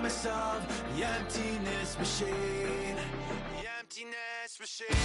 promise of the emptiness machine. The emptiness machine.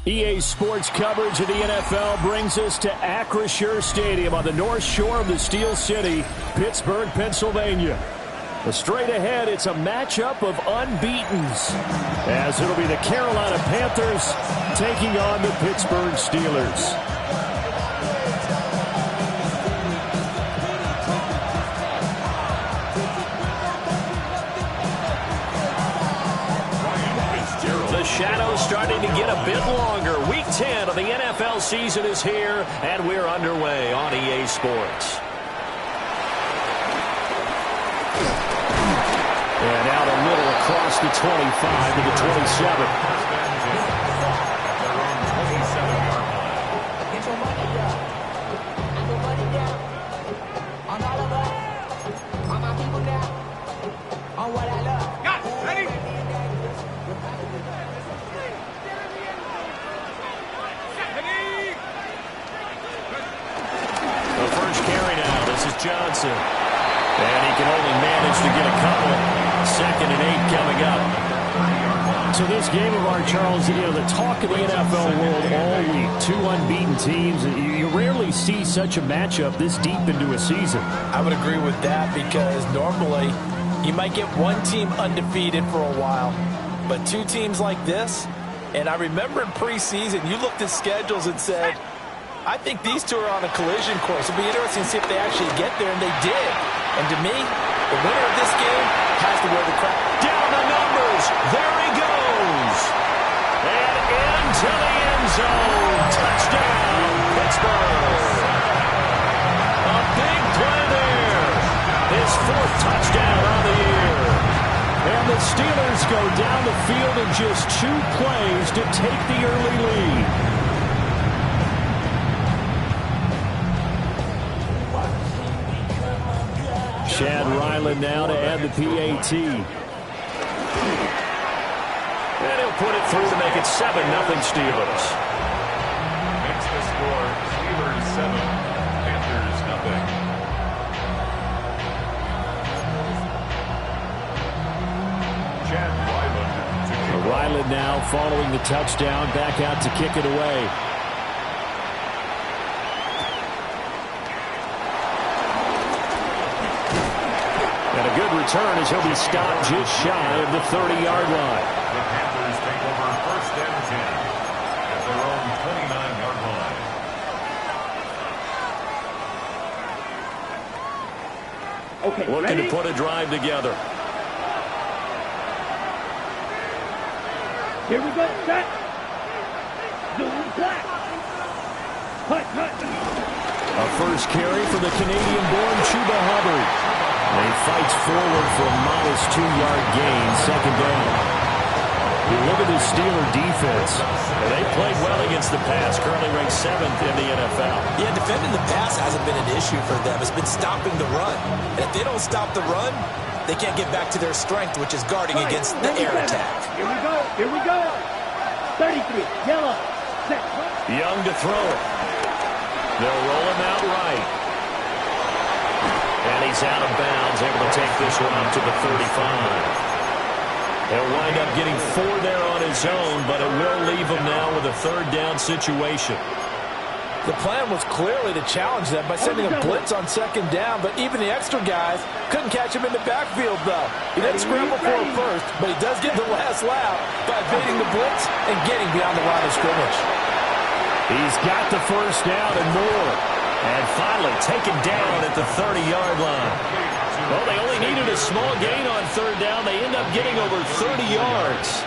EA Sports coverage of the NFL brings us to Acrisure Stadium on the north shore of the Steel City, Pittsburgh, Pennsylvania. Straight ahead, it's a matchup of unbeatens, as it'll be the Carolina Panthers taking on the Pittsburgh Steelers. Shadows starting to get a bit longer. Week 10 of the NFL season is here, and we're underway on EA Sports. And out a little across the 25 to the 27. Johnson. And he can only manage to get a couple. 2nd and 8 coming up. So this game of our, Charles, the talk of the NFL world all week. 2 unbeaten teams. You rarely see such a matchup this deep into a season. I would agree with that because normally you might get one team undefeated for a while. But 2 teams like this, and I remember in preseason you looked at schedules and said, I think these 2 are on a collision course. It'll be interesting to see if they actually get there, and they did. And to me, the winner of this game has to wear the crown. Down the numbers. There he goes. And into the end zone. Touchdown, Pittsburgh. A big play there. His 4th touchdown on the year. And the Steelers go down the field in just 2 plays to take the early lead. Chad Ryland now to add the PAT. And he'll put it through to make it 7-0 Steelers. Makes the score Steelers 7, Panthers 0. Chad Ryland. Ryland now following the touchdown, back out to kick it away. And a good return as he'll be stopped just shy of the 30-yard line. The Panthers take over 1st and 10 at their own 29-yard line. Okay, looking to put a drive together. Here we go. Set. Zoom back. A first carry for the Canadian-born Chuba Hubbard. He fights forward for a modest 2-yard gain, second down. You look at the Steeler defense. They played well against the pass, currently ranked 7th in the NFL. Yeah, defending the pass hasn't been an issue for them. It's been stopping the run. And if they don't stop the run, they can't get back to their strength, which is guarding against the air attack. Here we go. Here we go. 33. Yellow. Set. Young to throw it. They'll roll him out right. And he's out of bounds, able to take this one up to the 35. He'll wind up getting 4 there on his own, but it will leave him now with a third down situation. The plan was clearly to challenge them by sending a blitz on second down, but even the extra guys couldn't catch him in the backfield, though. He didn't scramble for it first, but he does get the last laugh by evading the blitz and getting beyond the line of scrimmage. He's got the first down and more. And finally taken down at the 30-yard line. Well, they only needed a small gain on third down. They end up getting over 30 yards.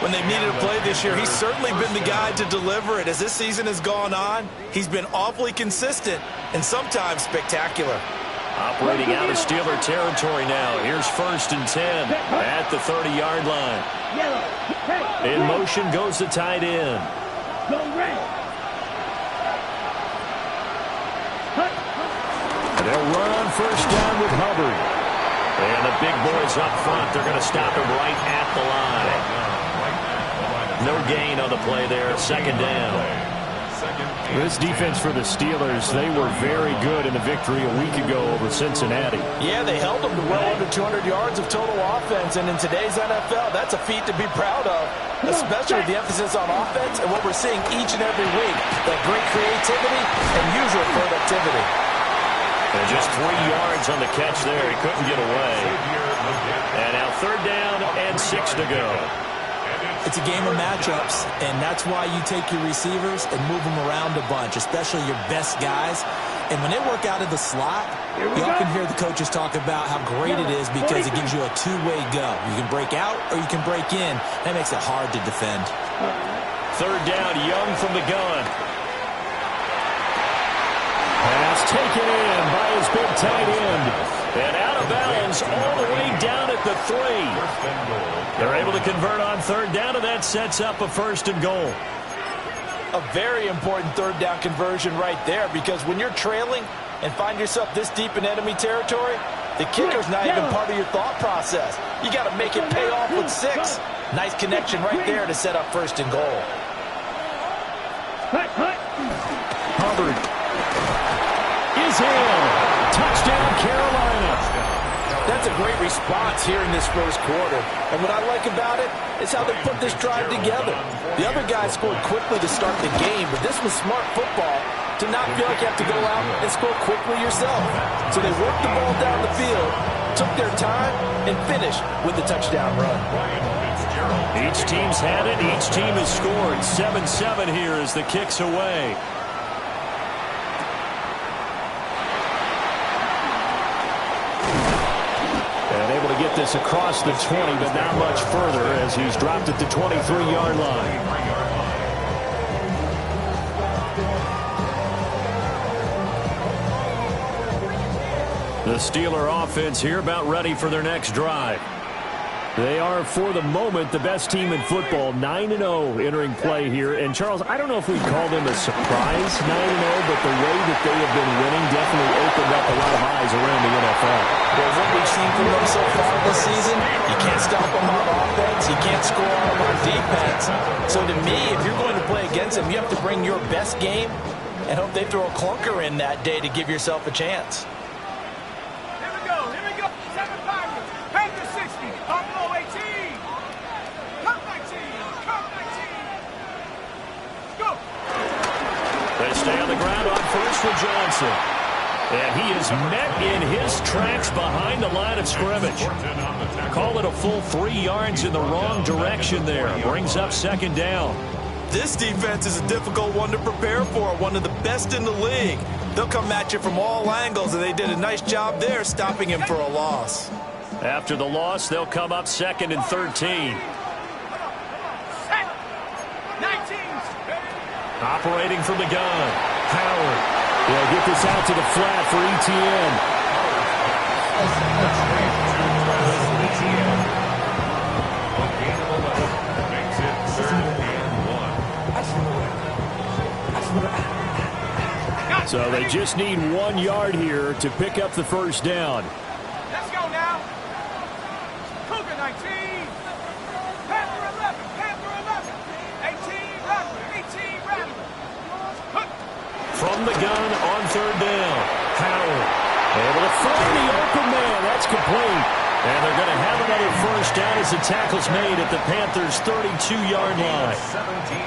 When they've needed a play this year, he's certainly been the guy to deliver it. As this season has gone on, he's been awfully consistent and sometimes spectacular. Operating out of Steeler territory now. Here's 1st and 10 at the 30-yard line. In motion goes the tight end. They'll run on first down with Hubbard. And the big boys up front, they're going to stop him right at the line. No gain on the play there, second down. This defense for the Steelers, they were very good in the victory a week ago over Cincinnati. Yeah, they held them to well under 200 yards of total offense, and in today's NFL, that's a feat to be proud of, especially with the emphasis on offense and what we're seeing each and every week, that great creativity and usual productivity. And just 3 yards on the catch there. He couldn't get away. And now third down and 6 to go. It's a game of matchups, and that's why you take your receivers and move them around a bunch, especially your best guys. And when they work out of the slot, you often hear the coaches talk about how great it is because it gives you a two-way go. You can break out or you can break in. That makes it hard to defend. Third down, Young from the gun. Pass taken in by his big tight end. And out of bounds all the way down at the 3. They're able to convert on third down, and that sets up a 1st and goal. A very important third down conversion right there, because when you're trailing and find yourself this deep in enemy territory, the kicker's not even part of your thought process. You got to make it pay off with 6. Nice connection right there to set up 1st and goal. Hubbard is in. Touchdown, Carolina. That's a great response here in this first quarter. And what I like about it is how they put this drive together. The other guys scored quickly to start the game, but this was smart football to not feel like you have to go out and score quickly yourself. So they worked the ball down the field, took their time, and finished with the touchdown run. Each team's had it. Each team has scored. 7-7 here as the kick's away. Able to get this across the 20, but not much further as he's dropped at the 23-yard line. The Steeler offense here about ready for their next drive. They are, for the moment, the best team in football, 9-0 entering play here. And, Charles, I don't know if we'd call them a surprise 9-0, but the way that they have been winning definitely opened up a lot of eyes around the NFL. Well, what we've seen from them so far this season, you can't stop them on offense, you can't score on them on defense. So, to me, if you're going to play against them, you have to bring your best game and hope they throw a clunker in that day to give yourself a chance. Here we go. 7-5. Head to 60. Buffalo 18. Come 19. Come 19. Go. They stay on the ground on first with Johnson. And he is met in his tracks behind the line of scrimmage. Call it a full 3 yards in the wrong direction there. Brings up second down. This defense is a difficult one to prepare for, one of the best in the league. They'll come at you from all angles, and they did a nice job there stopping him for a loss. After the loss, they'll come up 2nd and 13. Operating from the gun. Howard. They'll get this out to the flat for ETN. Makes it 3rd and 1. So they just need 1 yard here to pick up the first down. Let's go now. Cougar 19. Panther 11. Panther 11. 18 Rattler. 18 Rattler. From the gun on 3rd down. Howard able to find the open man. That's complete. And they're going to have another first down as the tackle's made at the Panthers' 32-yard line.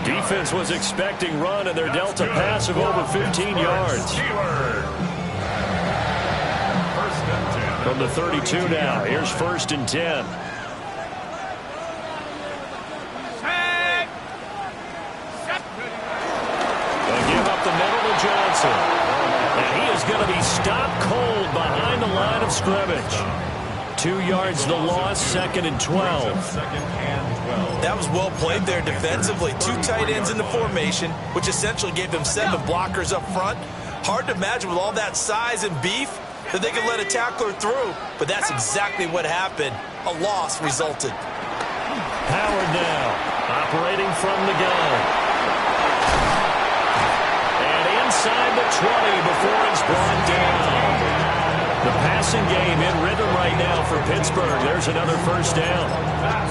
Defense was expecting run, and they're dealt a pass of over 15 yards. From the 32 now, here's 1st and 10. They'll give up the middle to Johnson. And he is going to be stopped cold behind the line of scrimmage. 2 yards the loss, 2nd and 12. That was well played there defensively. 2 tight ends in the formation, which essentially gave them 7 blockers up front. Hard to imagine with all that size and beef that they could let a tackler through. But that's exactly what happened. A loss resulted. Howard now, operating from the gun. And inside the 20 before it's brought down. The passing game in rhythm right now for Pittsburgh. There's another first down.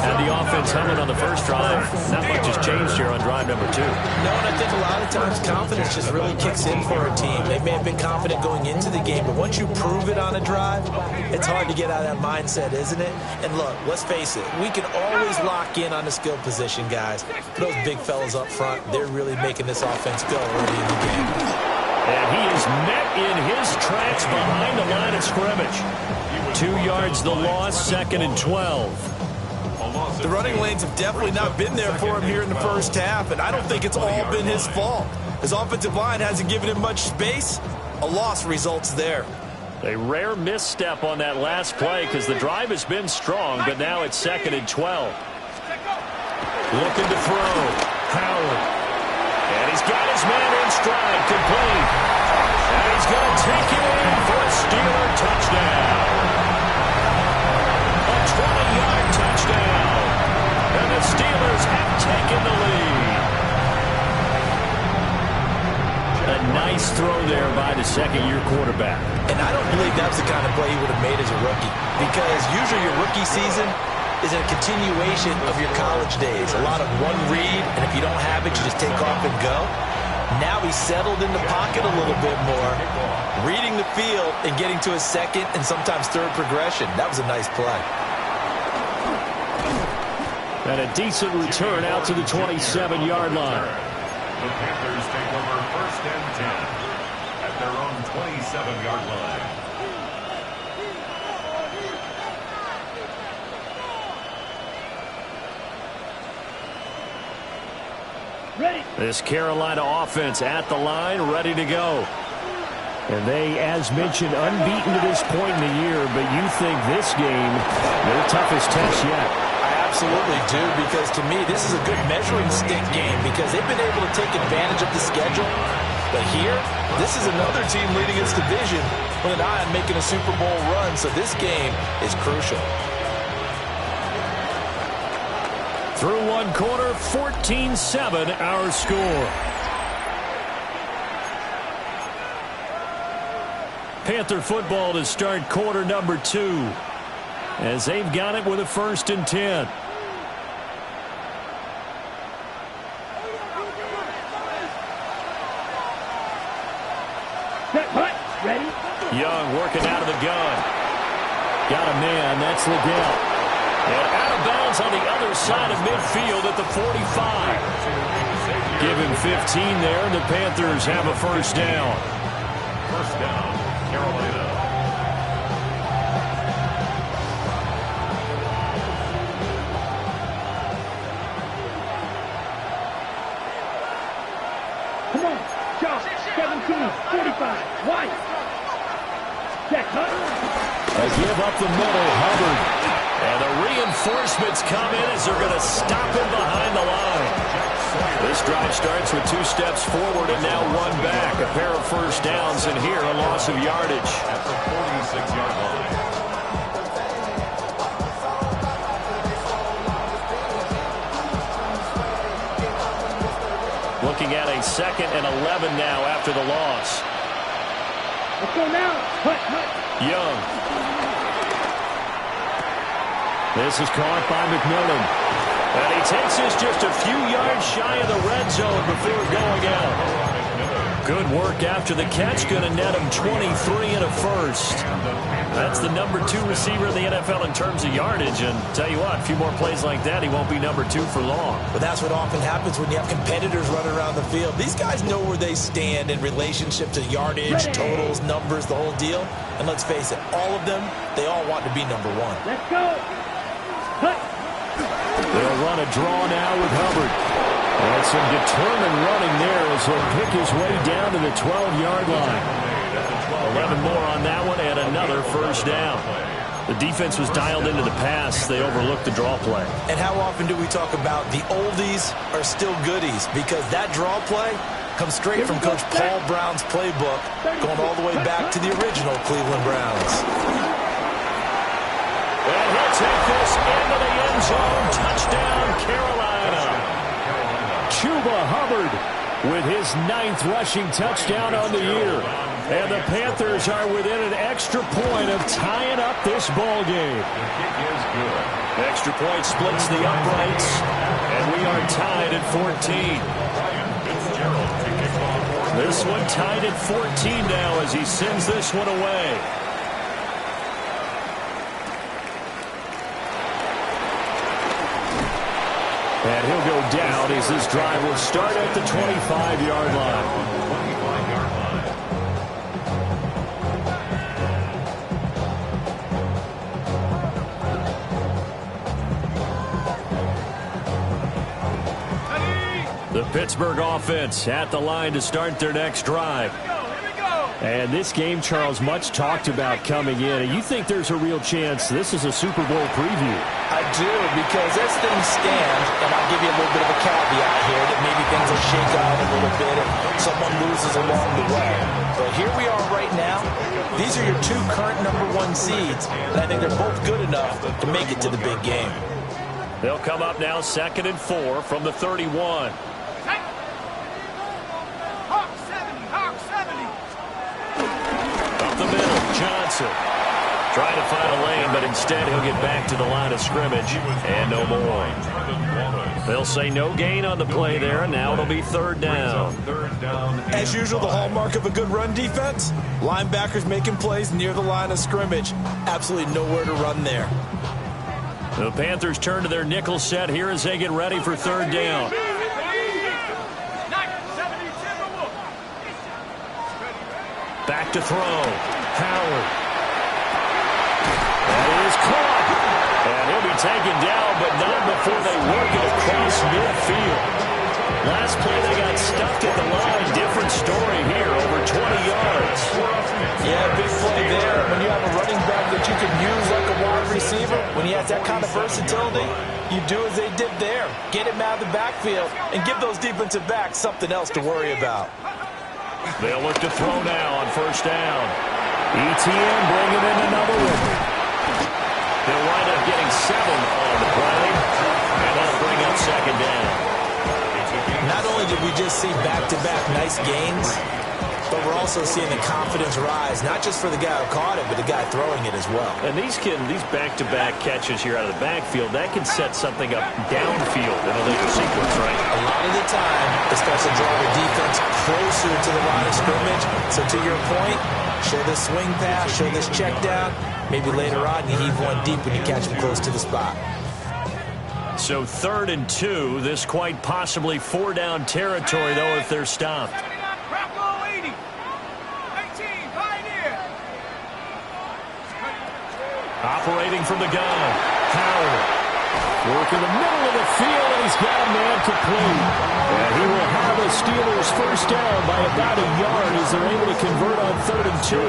And the offense humming on the first drive. Not much has changed here on drive number 2. No, and I think a lot of times confidence just really kicks in for a team. They may have been confident going into the game, but once you prove it on a drive, it's hard to get out of that mindset, isn't it? And look, let's face it, we can always lock in on the skill position, guys. Those big fellas up front, they're really making this offense go early in the game. And he is met in his tracks behind the line of scrimmage. 2 yards the loss, 2nd and 12. The running lanes have definitely not been there for him here in the first half, and I don't think it's all been his fault. His offensive line hasn't given him much space. A loss results there. A rare misstep on that last play because the drive has been strong, but now it's 2nd and 12. Looking to throw. Howard. And he's got his man in stride, complete. And he's going to take it in for a Steeler touchdown. A 20-yard touchdown. And the Steelers have taken the lead. A nice throw there by the second-year quarterback. And I don't believe that was the kind of play he would have made as a rookie. Because usually your rookie season is a continuation of your college days. A lot of one read, and if you don't have it, you just take off and go. Now he's settled in the pocket a little bit more, reading the field and getting to his second and sometimes third progression. That was a nice play. And a decent return out to the 27-yard line. The Panthers take over 1st and 10 at their own 27-yard line. This Carolina offense at the line, ready to go. And they, as mentioned, unbeaten to this point in the year, but you think this game, their toughest test yet. I absolutely do, because to me, this is a good measuring stick game because they've been able to take advantage of the schedule. But here, this is another team leading its division with an eye on making a Super Bowl run, so this game is crucial. Through one quarter, 14-7 our score. Panther football to start quarter number 2 as they've got it with a 1st and 10. Young working out of the gun. Got a man, that's Liddell. And out of bounds on the other side of midfield at the 45. Give him 15 there, and the Panthers have a first down. First down, Carolina. Come on, Josh, 17, 45, White. Check, They give up the middle, Hubbard. And the reinforcements come in as they're going to stop him behind the line. This drive starts with 2 steps forward and now 1 back. A pair of first downs, and here a loss of yardage. At the 46-yard line. Looking at a 2nd and 11 now after the loss. Let's go now. Young. This is caught by McMillan. And he takes this just a few yards shy of the red zone before going out. Good work after the catch. Going to net him 23 and a first. That's the number 2 receiver in the NFL in terms of yardage. And tell you what, a few more plays like that, he won't be number 2 for long. But that's what often happens when you have competitors running around the field. These guys know where they stand in relationship to yardage, totals, numbers, the whole deal. And let's face it, all of them, they all want to be number 1. Let's go. They'll run a draw now with Hubbard. And some determined running there as he'll pick his way down to the 12-yard line. 11 more on that one and another first down. The defense was dialed into the pass. They overlooked the draw play. And how often do we talk about the oldies are still goodies? Because that draw play comes straight from Coach Paul Brown's playbook, going all the way back to the original Cleveland Browns. And he'll take this into the end zone. Touchdown, Carolina. Chuba Hubbard with his 9th rushing touchdown on the year. And the Panthers are within an extra point of tying up this ball game. The kick is good. Extra point splits the uprights, and we are tied at 14. This one tied at 14 now as he sends this one away. And he'll go down as this drive will start at the 25-yard line. 25-yard line. The Pittsburgh offense at the line to start their next drive. And this game, Charles, much talked about coming in. And you think there's a real chance this is a Super Bowl preview? I do, because as things stand, and I'll give you a little bit of a caveat here, that maybe things will shake out a little bit if someone loses along the way. But here we are right now. These are your 2 current number 1 seeds, and I think they're both good enough to make it to the big game. They'll come up now 2nd and 4 from the 31. The middle, Johnson trying to find a lane, but instead he'll get back to the line of scrimmage and no more. They'll say no gain on the play there, and now it'll be 3rd down. As usual, the hallmark of a good run defense, linebackers making plays near the line of scrimmage. Absolutely nowhere to run there. The Panthers turn to their nickel set here as they get ready for 3rd down. Back to throw. Howard. That is caught. And he'll be taken down, but not before they work it across midfield. Last play they got stuffed at the line. Different story here, over 20 yards. Yeah, big play there. When you have a running back that you can use like a wide receiver, when he has that kind of versatility, you do as they did there. Get him out of the backfield and give those defensive backs something else to worry about. They'll look to throw now on 1st down. ETN bringing in another one. They'll wind up getting 7 on the play, and that'll bring up 2nd down. Not only did we just see back-to-back nice gains, but we're also seeing the confidence rise, not just for the guy who caught it, but the guy throwing it as well. And these back-to-back catches here out of the backfield, that can set something up downfield in a later sequence, right? A lot of the time, it starts to draw the defense closer to the line of scrimmage. So to your point, show this swing pass, show this check down. Maybe later on you heave one deep when you catch them close to the spot. So 3rd and 2, this quite possibly 4-down territory, though, if they're stopped. Operating from the gun, Howard. Working the middle of the field, and he's got a man complete. And he will have the Steelers first down by about a yard as they're able to convert on 3rd and 2.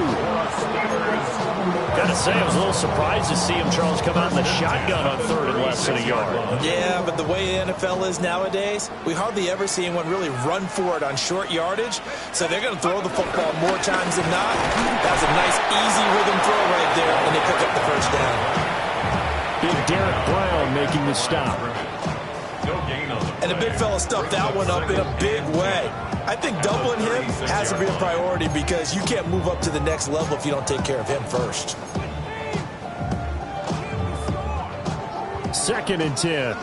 Got to say, I was a little surprised to see him, Charles, come out in the shotgun on 3rd and less than a yard. Yeah, but the way the NFL is nowadays, we hardly ever see anyone really run for it on short yardage. So they're going to throw the football more times than not. That's a nice, easy rhythm throw right there, and they pick up the first down. Big Derek Brown making the stop. And the big fella stuffed that one up in a big way. I think doubling him has to be a priority because you can't move up to the next level if you don't take care of him first. 2nd and 10.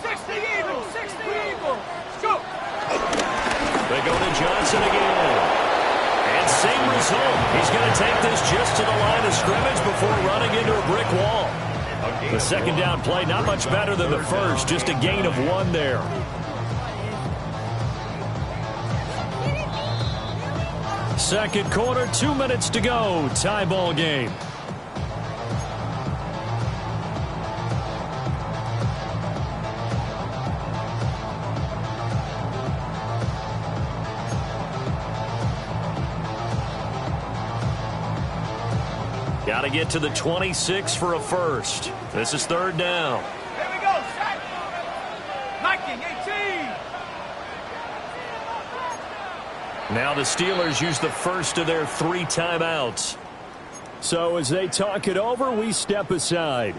60 Eagles, 60 Eagles. Go. They go to Johnson again. And same result. He's going to take this just to the line of scrimmage before running into a brick wall. The second down play, not much better than the first, just a gain of 1 there. Second quarter, 2 minutes to go. Tie ball game. Got to get to the 26 for a first. This is 3rd down. Here we go, set. 19, 18. Now the Steelers use the first of their 3 timeouts. So as they talk it over, we step aside.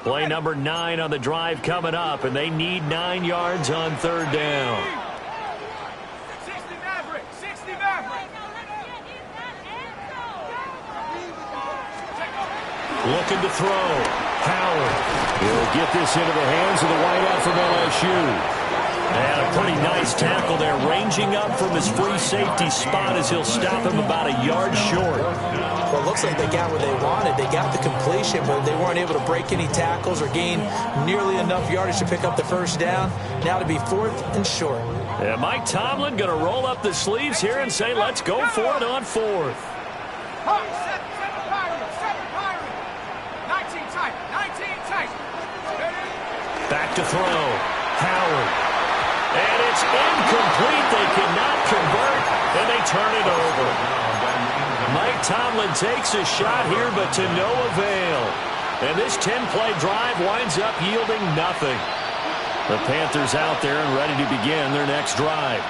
Play number 9 on the drive coming up, and they need 9 yards on 3rd down. 60 Maverick, 60 Maverick. Looking to throw. Howard. He'll get this into the hands of the wideout from LSU. And a pretty nice tackle there, ranging up from his free safety spot as he'll stop him about a yard short. Well, it looks like they got what they wanted. They got the completion, but they weren't able to break any tackles or gain nearly enough yardage to pick up the first down. Now to be 4th and short. And Mike Tomlin going to roll up the sleeves here and say, let's go for it on 4th. Seven Pirates. 19 tight, 19 tight. Back to throw. Howard. And it's incomplete. They cannot convert, and they turn it over. Mike Tomlin takes a shot here, but to no avail. And this 10-play drive winds up yielding nothing. The Panthers out there and ready to begin their next drive.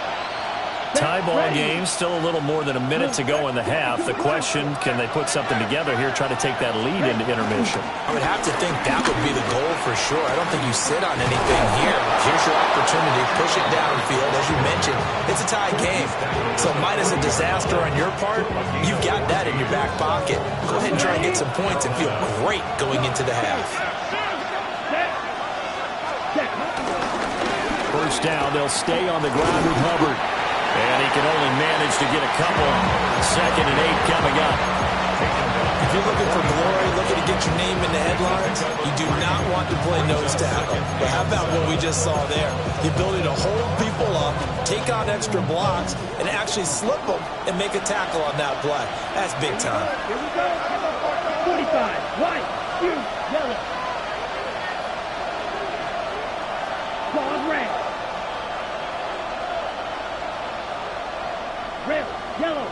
Tie ball game, still a little more than a minute to go in the half. The question, can they put something together here, try to take that lead into intermission? I would have to think that would be the goal for sure. I don't think you sit on anything here. Here's your opportunity. Push it downfield. As you mentioned, it's a tie game. So minus a disaster on your part, you've got that in your back pocket. Go ahead and try and get some points and feel great going into the half. First down, they'll stay on the ground with Hubbard. And he can only manage to get a couple. 2nd and 8 coming up. If you're looking for glory, looking to get your name in the headlines, you do not want to play nose tackle. But how about what we just saw there? The ability to hold people up, take on extra blocks, and actually slip them and make a tackle on that play. That's big time. Here we go. 45, white, blue, yellow. Ball red. Red, yellow.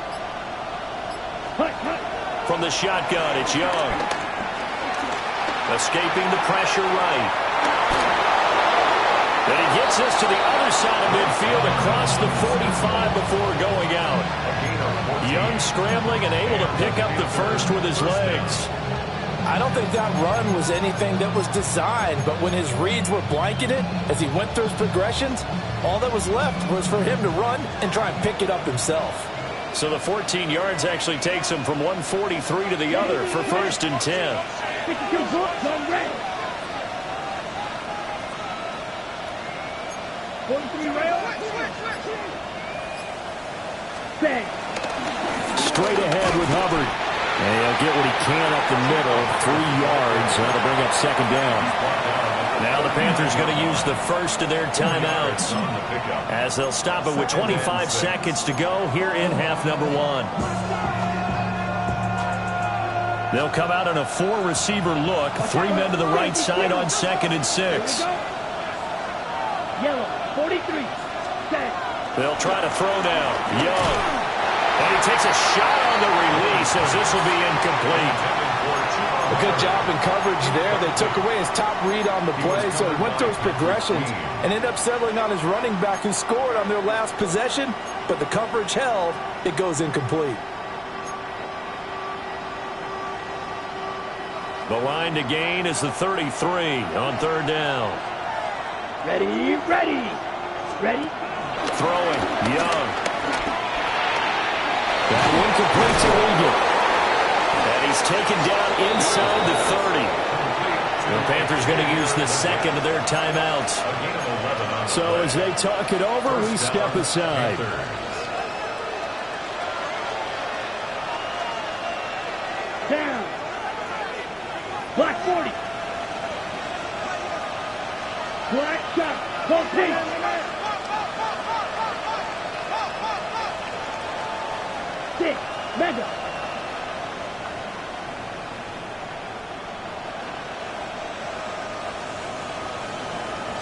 Hut. From the shotgun, it's Young. Escaping the pressure right. And he gets us to the other side of midfield across the 45 before going out. Young scrambling and able to pick up the first with his legs. I don't think that run was anything that was designed, but when his reads were blanketed as he went through his progressions, all that was left was for him to run and try and pick it up himself. So the 14 yards actually takes him from 143 to the other for 1st and 10. 52 books on red. 43 rail. Bang. Straight ahead with Hubbard. And he'll get what he can up the middle, 3 yards. That'll bring up second down. Now the Panthers going to use the first of their timeouts as they'll stop it with 25 seconds to go here in half number 1. They'll come out in a 4-receiver look. 3 men to the right side on 2nd and 6. Yellow, 43. They'll try to throw now. Young. And he takes a shot on the release as this will be incomplete. A good job in coverage there. They took away his top read on the play, so he went through his progressions and ended up settling on his running back who scored on their last possession, but the coverage held. It goes incomplete. The line to gain is the 33 on 3rd down. Ready. Throwing, Young. That one complete to Eagle. And he's taken down inside the 30. The Panthers going to use the second of their timeouts. So as they talk it over, we step aside. Down. Black 40. Black shot. Full team. Six. Mega.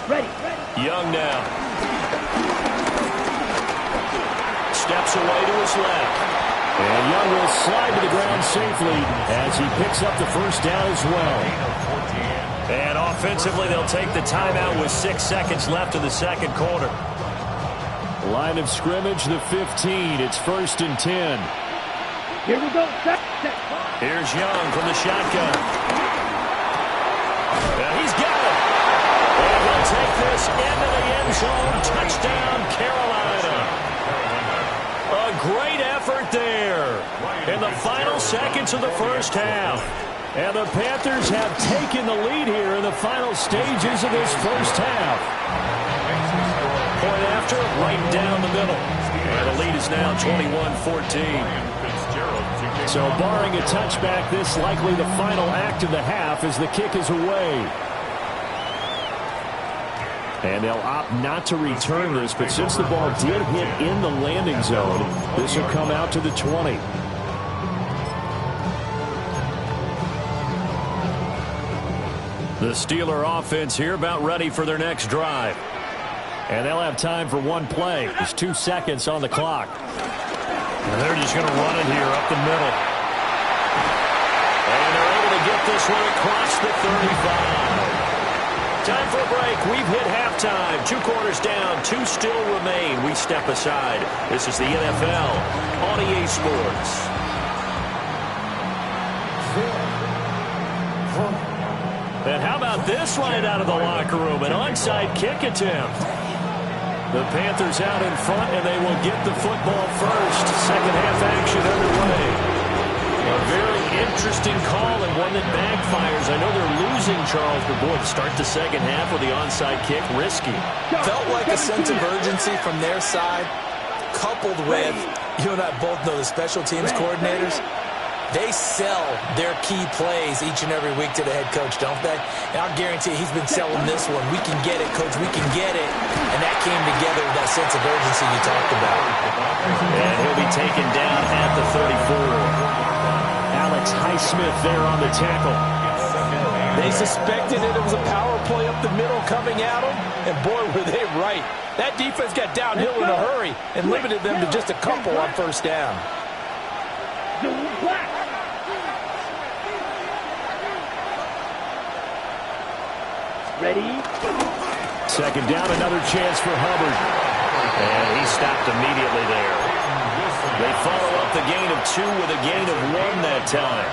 Ready. Young now. Steps away to his left. And Young will slide to the ground safely as he picks up the first down as well. And offensively, they'll take the timeout with 6 seconds left in the second quarter. Line of scrimmage, the 15. It's 1st and 10. Here we go. Here's Young from the shotgun. And he's got it. And he'll take this into the end zone. Touchdown, Carolina. A great effort there in the final seconds of the first half. And the Panthers have taken the lead here in the final stages of this first half. Point after, right down the middle. And the lead is now 21-14. So barring a touchback, this likely the final act of the half as the kick is away. And they'll opt not to return this, but since the ball did hit in the landing zone, this will come out to the 20. The Steeler offense here about ready for their next drive. And they'll have time for one play. There's 2 seconds on the clock. And they're just going to run it here up the middle. And they're able to get this one across the 35. Time for a break. We've hit halftime. 2 quarters down. 2 still remain. We step aside. This is the NFL on EA Sports. And how about this right out of the locker room? An onside kick attempt. The Panthers out in front, and they will get the football first. Second half action underway. A very interesting call and one that backfires. I know they're losing, Charles, but boy, to start the second half with the onside kick, risky. Felt like a sense of urgency from their side, coupled with, you and I both know the special teams coordinators. They sell their key plays each and every week to the head coach, don't they? And I'll guarantee he's been selling this one. We can get it, coach. We can get it. And that came together with that sense of urgency you talked about. And he'll be taken down at the 34. Alex Highsmith there on the tackle. They suspected it was a power play up the middle coming at them. And boy, were they right. That defense got downhill in a hurry and limited them to just a couple on first down. Ready? Second down, another chance for Hubbard. And he stopped immediately there. They follow up the gain of 2 with a gain of 1 that time.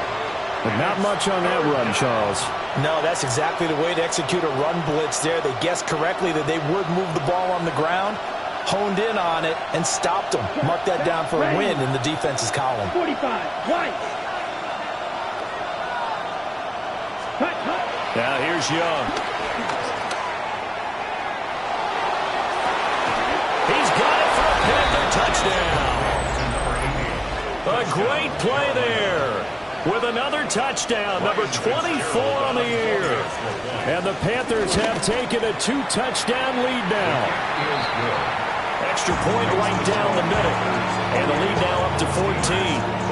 But not much on that run, Charles. No, that's exactly the way to execute a run blitz there. They guessed correctly that they would move the ball on the ground, honed in on it, and stopped them. Mark that down for a win in the defense's column. 45, white. Now here's Young. He's got it for a Panther touchdown. A great play there. with another touchdown, number 24 on the year. And the Panthers have taken a 2-touchdown lead now. Extra point right down the middle. And the lead now up to 14.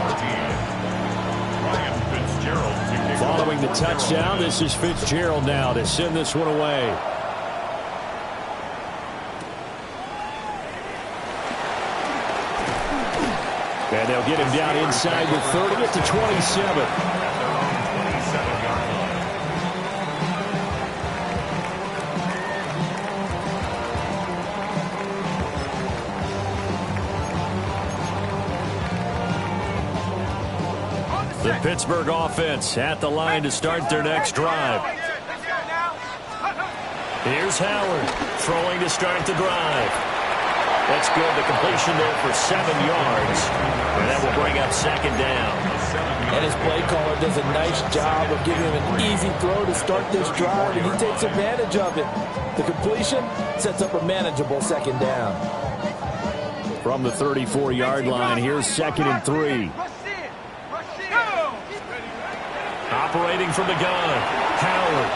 Following the touchdown, this is Fitzgerald now to send this one away. And they'll get him down inside the 30 at the 27. The Pittsburgh offense at the line to start their next drive. Here's Howard throwing to start the drive. That's good. The completion there for 7 yards. And that will bring up second down. And his play caller does a nice job of giving him an easy throw to start this drive, and he takes advantage of it. The completion sets up a manageable second down. From the 34-yard line, here's 2nd and 3. Operating from the gun, Howard.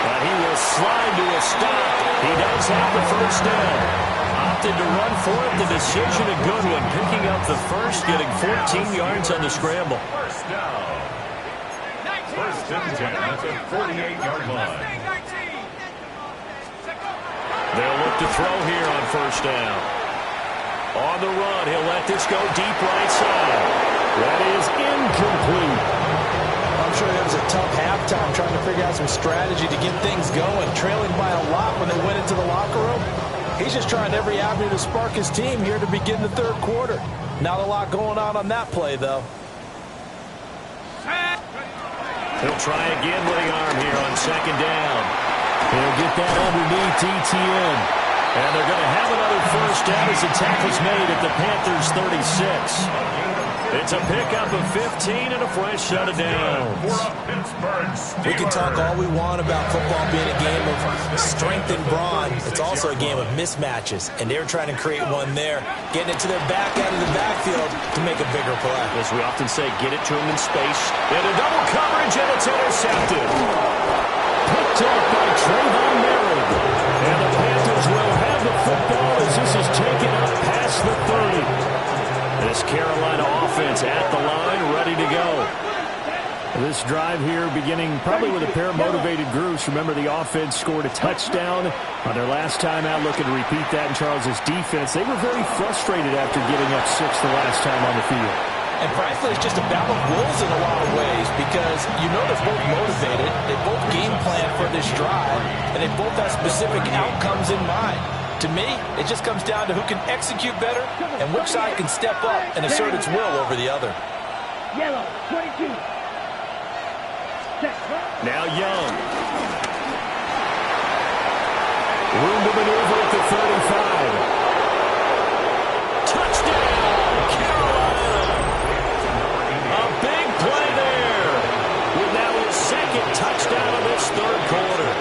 And he will slide to a stop. He does have the first down. Opted to run for it. The decision a good one. Picking up the first, getting 14 yards on the scramble. First down. First and 10 at the 48-yard line. They'll look to throw here on first down. On the run, he'll let this go deep right side. That is incomplete. I'm sure it was a tough halftime trying to figure out some strategy to get things going, trailing by a lot when they went into the locker room. He's just trying every avenue to spark his team here to begin the third quarter. Not a lot going on that play, though. He'll try again with the arm here on second down. He'll get that underneath ETN. And they're going to have another first down as the tackle's made at the Panthers' 36. It's a pickup of 15 and a fresh set of downs. We can talk all we want about football being a game of strength and brawn. It's also a game of mismatches, and they're trying to create one there, getting it to their back out of the backfield to make a bigger play. As we often say, get it to him in space. And a double coverage, and it's intercepted. Picked up by Trayvon Merritt. And the Panthers will have the football as this is taken up past the 30. This Carolina offense at the line, ready to go. This drive here beginning probably with a pair of motivated groups. Remember, the offense scored a touchdown on their last time out. Looking to repeat that in Charles's defense. They were very frustrated after giving up 6 the last time on the field. And frankly, it's just a battle of wills in a lot of ways because you know they're both motivated. They both game plan for this drive, and they both have specific outcomes in mind. To me, it just comes down to who can execute better and which side can step up and assert its will over the other. Yellow, 22. Now Young. Room to maneuver at the 35. Touchdown, Carolina. A big play there. With now his 2nd touchdown of this third quarter.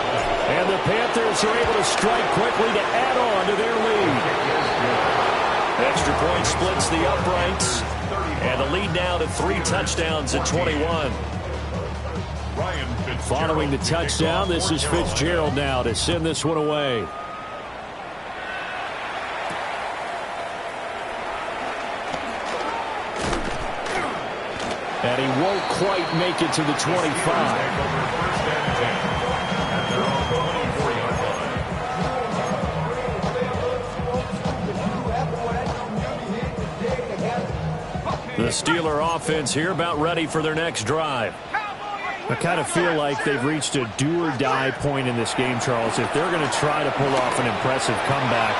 And the Panthers are able to strike quickly to add on to their lead. Extra point splits the uprights. And the lead now to 3 touchdowns at 21. Following the touchdown, this is Fitzgerald now to send this one away. And he won't quite make it to the 25. The Steeler offense here about ready for their next drive. I kind of feel like they've reached a do-or-die point in this game, Charles. If they're going to try to pull off an impressive comeback,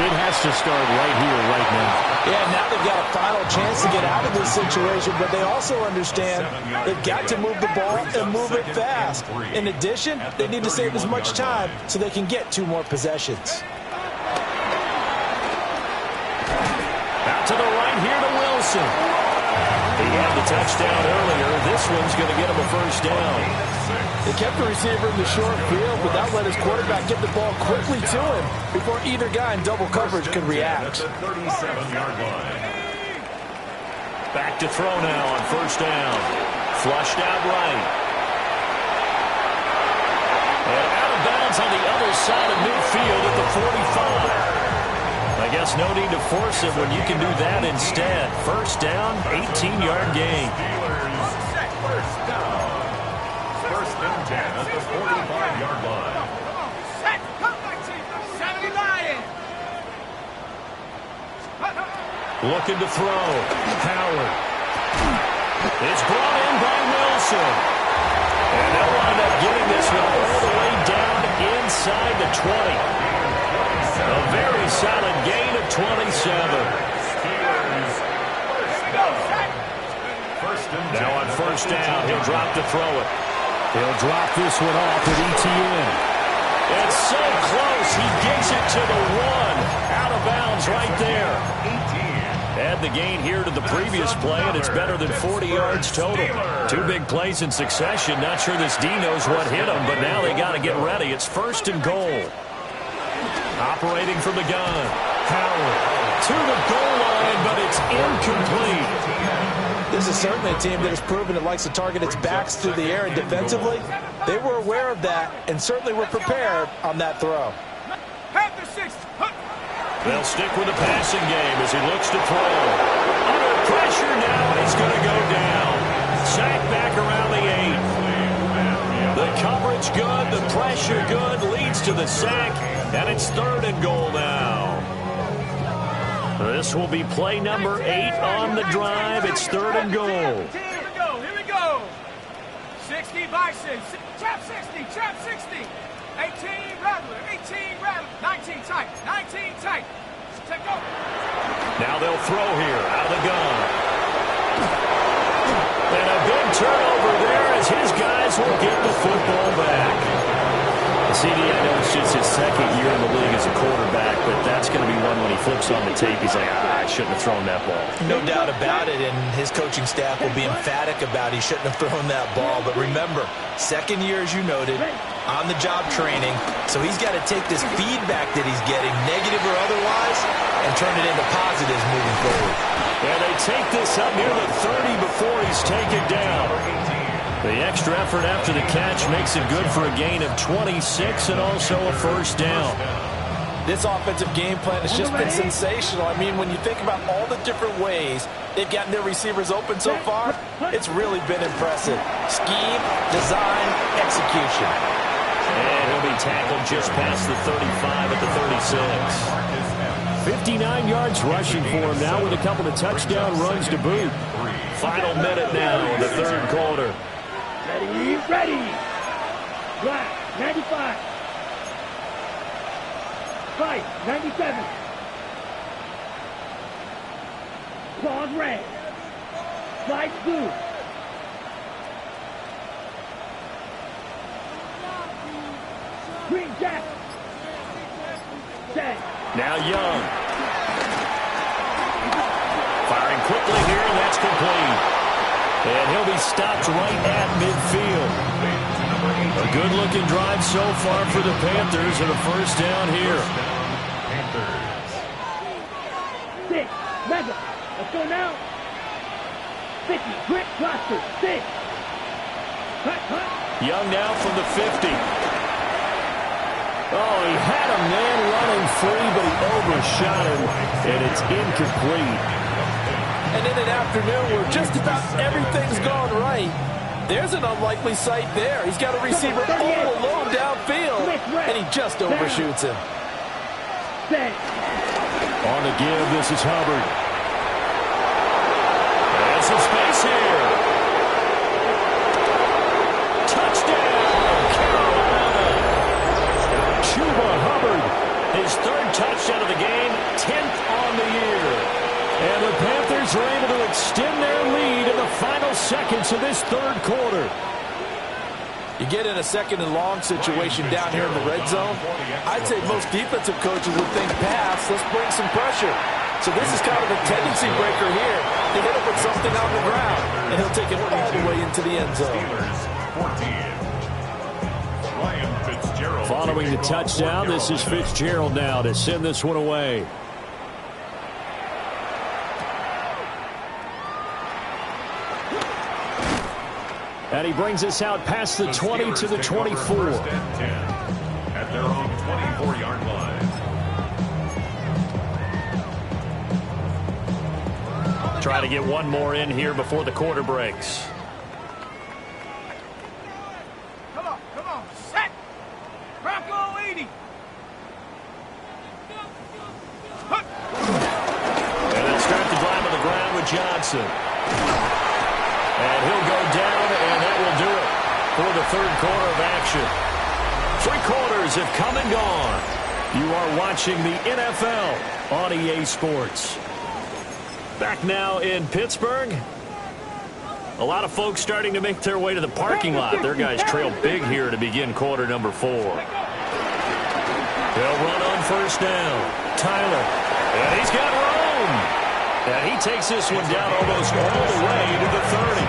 it has to start right here, right now. Yeah, now they've got a final chance to get out of this situation, but they also understand they've got to move the ball and move it fast. In addition, they need to save as much time so they can get 2 more possessions. Out to the right here to Wilson. He had the touchdown earlier. This one's going to get him a first down. They kept the receiver in the short field, but that let his quarterback get the ball quickly to him before either guy in double coverage could react. Back to throw now on first down. Flushed out right. And out of bounds on the other side of midfield at the 45. I guess no need to force it when you can do that instead. First down, 18-yard gain. First down. First and 10 at the 45-yard line. Set. Come back, team. 79. Looking to throw. Howard. It's brought in by Wilson. And they'll wind up getting this one all the way down inside the 20. A very solid gain of 27. Now on first down, he'll drop to throw it. He'll drop this one off at ETN. It's so close. He gets it to the 1. Out of bounds right there. Add the gain here to the previous play, and it's better than 40 yards total. 2 big plays in succession. Not sure this D knows what hit him, but now they got to get ready. It's first and goal. Operating from the gun. Howard to the goal line, but it's incomplete. This is certainly a team that has proven it likes to target its backs through the air, and defensively, they were aware of that and certainly were prepared on that throw. They'll stick with the passing game as he looks to throw. Under pressure now, and he's going to go down. Sack back around the 8. The coverage good, the pressure good, leads to the sack, and it's third and goal now. This will be play number 8 on the drive. It's third and goal. Here we go. 60 Bison. Trap 60, trap 60. 18 Rattler, 18 Rattler. 19 tight, 19 tight. Take go. Now they'll throw here out of the gun. And a big turnover there as his guys will get the football back. CD, I know it's just his second year in the league as a quarterback, but that's going to be one when he flips on the tape. He's like, I shouldn't have thrown that ball. No doubt about it, and his coaching staff will be emphatic about he shouldn't have thrown that ball. But remember, second year, as you noted, on-the-job training, so he's got to take this feedback that he's getting, negative or otherwise, and turn it into positives moving forward. And they take this up near the 30 before he's taken down. The extra effort after the catch makes it good for a gain of 26 and also a first down. This offensive game plan has just been sensational. I mean, when you think about all the different ways they've gotten their receivers open so far, it's really been impressive. Scheme, design, execution. And he'll be tackled just past the 35 at the 36. 59 yards rushing for him now with a couple of touchdown runs to boot. Final minute now in the third quarter. Ready. Black, 95. White, 97. Claws red. Light blue. Green jack. Set. Now Young. Firing quickly here, and that's complete. And he'll be stopped right at midfield. A good-looking drive so far for the Panthers and a first down here. Six, mega. Let's go now. 50, quick, cluster, 6. Cut. Young now from the 50. Oh, he had a man running free, but he overshot him, and it's incomplete. And in an afternoon where just about everything's gone right, there's an unlikely sight there. He's got a receiver all alone downfield, and he just overshoots him. On the give, this is Hubbard. There's some space here. Touchdown, Carolina. Chuba Hubbard, his third touchdown of the game, 10th on the year. And the Panthers are able to extend their lead in the final seconds of this third quarter. You get in a second and long situation down here in the red zone, I'd say most defensive coaches would think pass, let's bring some pressure. So this is kind of a tendency breaker here. They hit him with something on the ground, and he'll take it all the way into the end zone. Following the touchdown, this is Fitzgerald now to send this one away. And he brings us out past the 20 to the 24. First and 10 at their own 24-yard line. Try to get one more in here before the quarter breaks. Come on, set! Bronco 80! And then start the drive on the ground with Johnson. And he'll go down, and that will do it for the third quarter of action. 3 quarters have come and gone. You are watching the NFL on EA Sports. Back now in Pittsburgh. A lot of folks starting to make their way to the parking lot. Their guys trail big here to begin quarter number 4. They'll run on first down. Tyler. And he's got Rome. And he takes this one down almost all the way to the 30.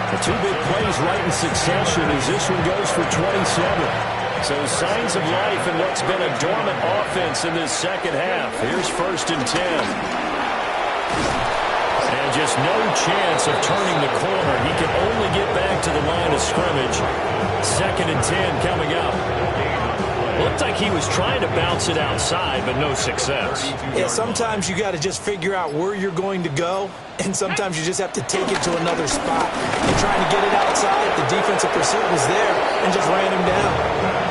The 2 big plays right in succession as this one goes for 27. So signs of life in what's been a dormant offense in this second half. Here's first and 10. And just no chance of turning the corner. He can only get back to the line of scrimmage. Second and 10 coming up. Looked like he was trying to bounce it outside, but no success. Yeah, sometimes you got to just figure out where you're going to go, and sometimes you just have to take it to another spot. And trying to get it outside, the defensive pursuit was there and just ran him down.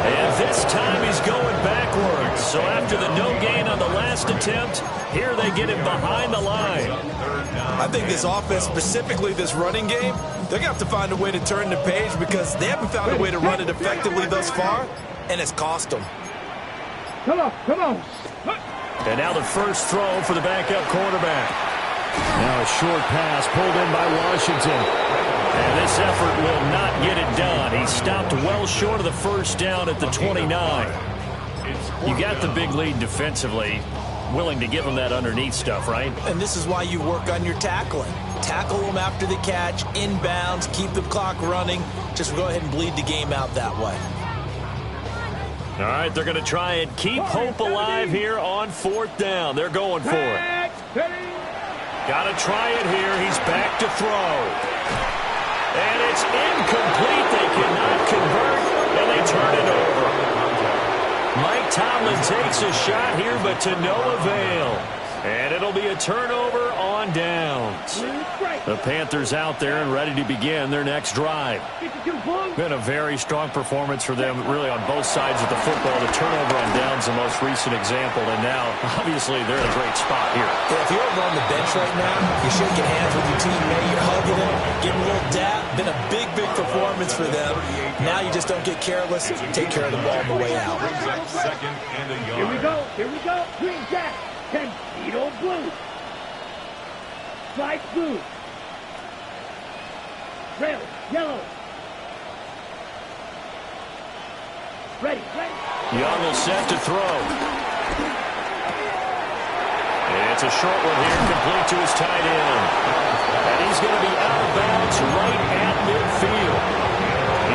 And this time he's going backwards. So after the no gain on the last attempt, here they get him behind the line. I think this offense, specifically this running game, they're going to have to find a way to turn the page because they haven't found a way to run it effectively thus far, and it's cost them. Come on. And now the first throw for the backup quarterback. Now a short pass pulled in by Washington. And this effort will not get it done. He stopped well short of the first down at the 29. You got the big lead defensively. Willing to give him that underneath stuff, right? And this is why you work on your tackling. Tackle them after the catch, inbounds, keep the clock running. Just go ahead and bleed the game out that way. All right, they're going to try and keep hope alive here on fourth down. They're going for it. Got to try it here. He's back to throw. And it's incomplete. They cannot convert, and they turn it over. Mike Tomlin takes a shot here, but to no avail. And it'll be a turnover on downs. The Panthers out there and ready to begin their next drive. Been a very strong performance for them, really, on both sides of the football. The turnover on downs, the most recent example, and now, obviously, they're in a great spot here. Yeah, if you're over on the bench right now, you're shaking hands with your teammate, you're hugging him, giving a little dap. Been a big performance for them. Now you just don't get careless. Take care of the ball on the way out. Here we go. Green Jack. 10 Edo blue. Slice blue. Red, yellow. Ready. Young will set to throw. It's a short one here, complete to his tight end. And he's going to be out of bounds right at midfield.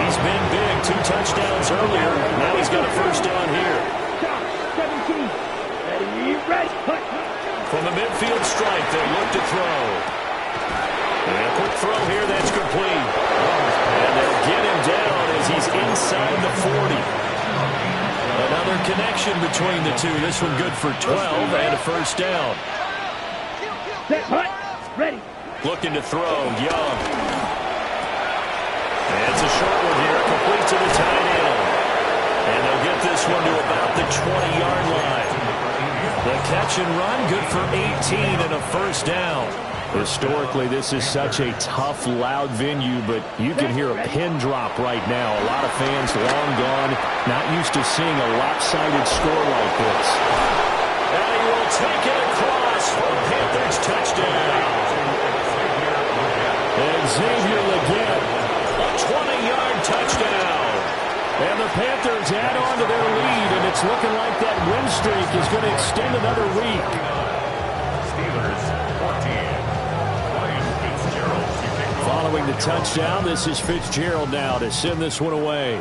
He's been big, 2 touchdowns earlier. Now he's got a first down here. 17. Ready. From the midfield stripe, they look to throw. And a quick throw here, that's complete. And they'll get him down as he's inside the 40. Another connection between the two. This one good for 12 and a first down. Set, hut. Ready. Looking to throw, Young. And it's a short one here, complete to the tight end. And they'll get this one to about the 20-yard line. The catch and run, good for 18 and a first down. Historically, this is such a tough, loud venue, but you can hear a pin drop right now. A lot of fans long gone, not used to seeing a lopsided score like this. And he will take it across for Panthers touchdown. And Xavier Legette, a 20-yard touchdown. And the Panthers add on to their lead, and it's looking like that win streak is going to extend another week. Steelers 14. Following the touchdown, this is Fitzgerald now to send this one away.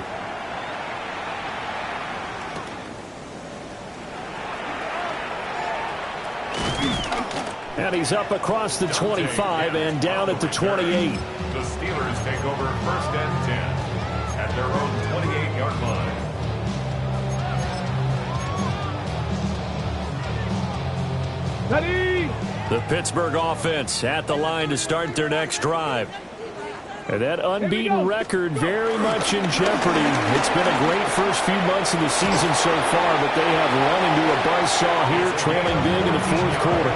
And he's up across the 25 and down at the 28. The Steelers take over 1st and 10 at their own 28-yard line. Ready? The Pittsburgh offense at the line to start their next drive. And that unbeaten record very much in jeopardy. It's been a great first few months of the season so far, but they have run into a buzzsaw here, trailing big in the fourth quarter.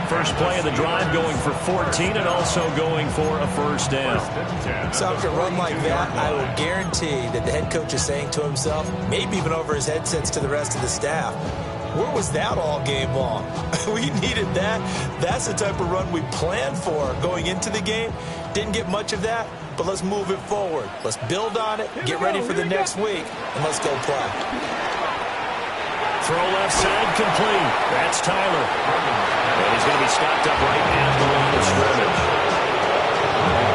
First play of the drive going for 14 and also going for a first down. So after a run like that, I will guarantee that the head coach is saying to himself, maybe even over his headsets to the rest of the staff, where was that all game long? We needed that. That's the type of run we planned for going into the game. Didn't get much of that, but let's move it forward. Let's build on it, get ready for the next week, and let's go play. Throw left side complete. That's Tyler. And he's going to be stopped up right at the line of scrimmage.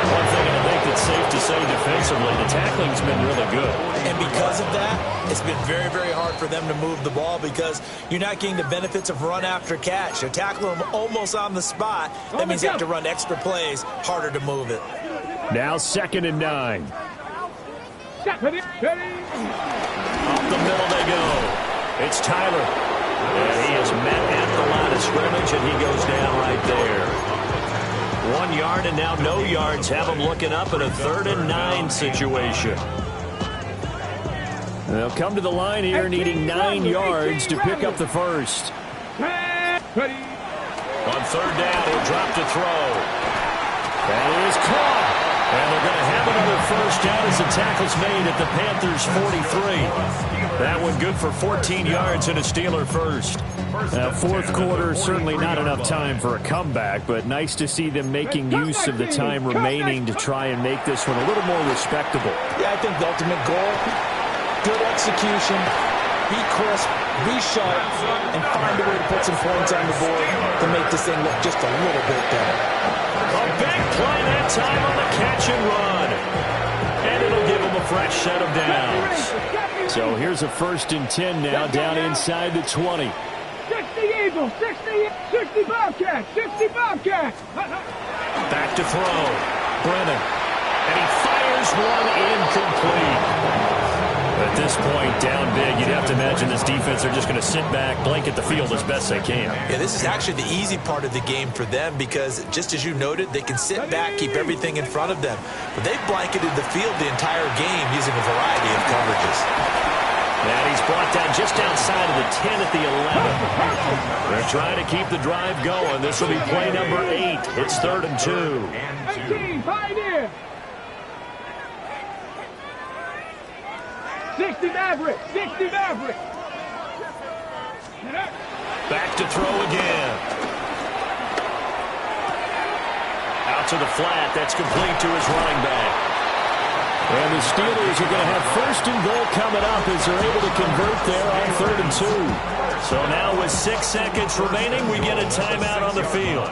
One thing I think that's safe to say defensively, the tackling's been really good. And because of that, it's been very, very hard for them to move the ball because you're not getting the benefits of run after catch. You're tackling them almost on the spot. That means you have to run extra plays, harder to move it. Now 2nd and 9. Ready? Ready? Up the middle they go. It's Tyler. And he is met at the line of scrimmage, and he goes down right there. 1 yard and now no yards. Have him looking up in a 3rd and 9 situation. They'll come to the line here needing 9 yards to pick up the first. Ready? On 3rd down, he'll drop to throw. That is caught. And they're going to have another first down as the tackle's made at the Panthers' 43. That one good for 14 yards and a Steeler first. Now, fourth quarter, certainly not enough time for a comeback, but nice to see them making use of the time remaining to try and make this one a little more respectable. Yeah, I think the ultimate goal, good execution, be crisp, be sharp, and find a way to put some points on the board to make this thing look just a little bit better. A big play that time on the catch and run. And it'll give them a fresh set of downs. So here's a 1st and 10 now down inside the 20. 60 Eagles, 60 Bobcats, 60 Bobcats. Back to throw. Brennan. And he fires one incomplete. At this point, down big, you'd have to imagine this defense are just going to sit back, blanket the field as best they can. Yeah, this is actually the easy part of the game for them because, just as you noted, they can sit back, keep everything in front of them. But they've blanketed the field the entire game using a variety of coverages. And he's brought down just outside of the 10 at the 11. They're trying to keep the drive going. This will be play number 8. It's 3rd and 2. 18, Pioneer. 60 Maverick, 60 Maverick. Back to throw again. Out to the flat. That's complete to his running back. And the Steelers are going to have 1st and goal coming up as they're able to convert there on 3rd and 2. So now with 6 seconds remaining, we get a timeout on the field.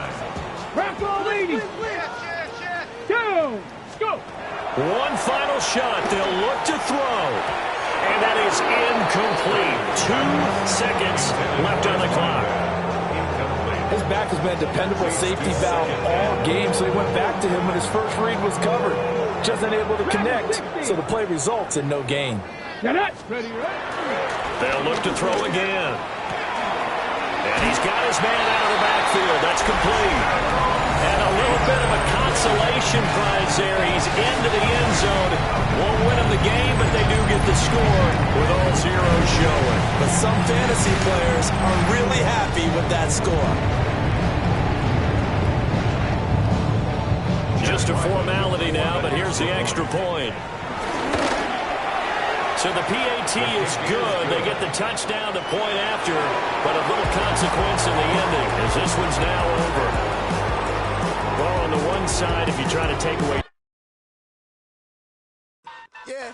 Crack ball leading. Go. Go. One final shot. They'll look to throw. And that is incomplete. 2 seconds left on the clock. His back has been a dependable safety valve all game, so he went back to him when his first read was covered. Just unable to connect, so the play results in no gain. Get it. Ready, They'll look to throw again. And he's got his man out of the backfield. That's complete. And a little bit of a consolation prize there. He's into the end zone. Won't win him the game, but they do get the score with all zeros showing. But some fantasy players are really happy with that score. Just a formality now, but here's the extra point. So the PAT is good. They get the touchdown, the point after, but a little consequence in the ending as this one's now over. Well, on the one side, if you try to take away... Yeah.